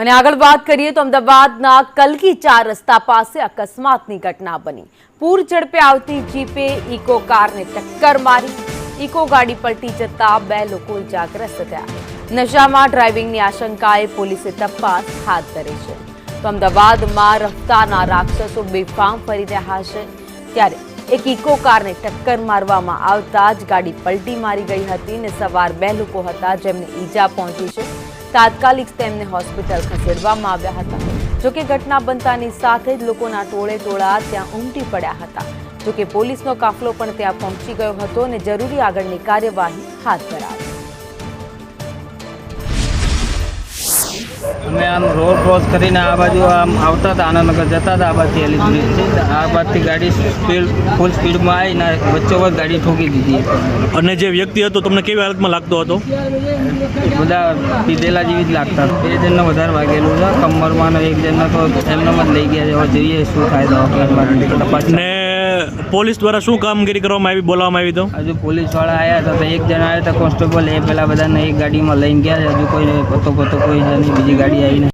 અને આગળ વાત કરીએ તો અમદાવાદના કલકી 4 રસ્તા પાસે અકસ્માતની ઘટના બની। પૂર ઝડપે આવતી જીપે ઇકો કારને ટક્કર મારી। ઇકો ગાડી પલટી જતા 2 લોકો ઇજાગ્રસ્ત થયા। નશામાં ડ્રાઇવિંગની આશંકાએ પોલીસે તપાસ હાથ ધરી છે। તો અમદાવાદમાં રફતારના રાક્ષસો બેફામ ફરી રહ્યા છે, ત્યારે એક ઇકો કારને ટક્કર મારવામાં આવતા જ ગાડી પલટી મારી ગઈ હતી અને સવાર 2 લોકો હતા જેમને ઈજા પહોંચી છે। તાત્કાલિક તેમને હોસ્પિટલ ખસેડવામાં આવ્યા હતા। જોકે ઘટના બનતાની સાથે જ લોકોના ટોળે-ટોળા ત્યાં ઉમટી પડ્યા હતા। જોકે પોલીસનો કાફલો પણ ત્યાં પહોંચી ગયો હતો અને જરૂરી આગળની કાર્યવાહી હાથ ધરાવી। અમે આમ રોડ ક્રોસ કરીને આ બાજુ આમ આવતા હતા, આનંદનગર જતા હતા। આ બાજુથી એલી બ્રિજ છે, આ બાજુથી ગાડી ફૂલ સ્પીડમાં આવીને વચ્ચોવચ્ચ ગાડી ઠોકી દીધી। અને જે વ્યક્તિ હતો તમને કેવી હાલતમાં લાગતો હતો? બધા પીધેલા જેવી જ લાગતા। 2 જણને વધારે વાગેલું છે કમરમાં, એક જણને તો એમને જ લઈ ગયા છે। હવે જોઈએ શું થાય દવાખાનામાં। ને પોલીસ દ્વારા શું કામગીરી કરવામાં આવી, બોલાવવામાં આવી? તો હજુ પોલીસવાળા આવ્યા હતા, તો 1 જણ આવ્યા હતા કોન્સ્ટેબલ, એ પેલા બધાને એક ગાડીમાં લઈને ગયા છે। હજુ કોઈ પતો કોઈ છે નહીં, બીજી ગાડી આવીને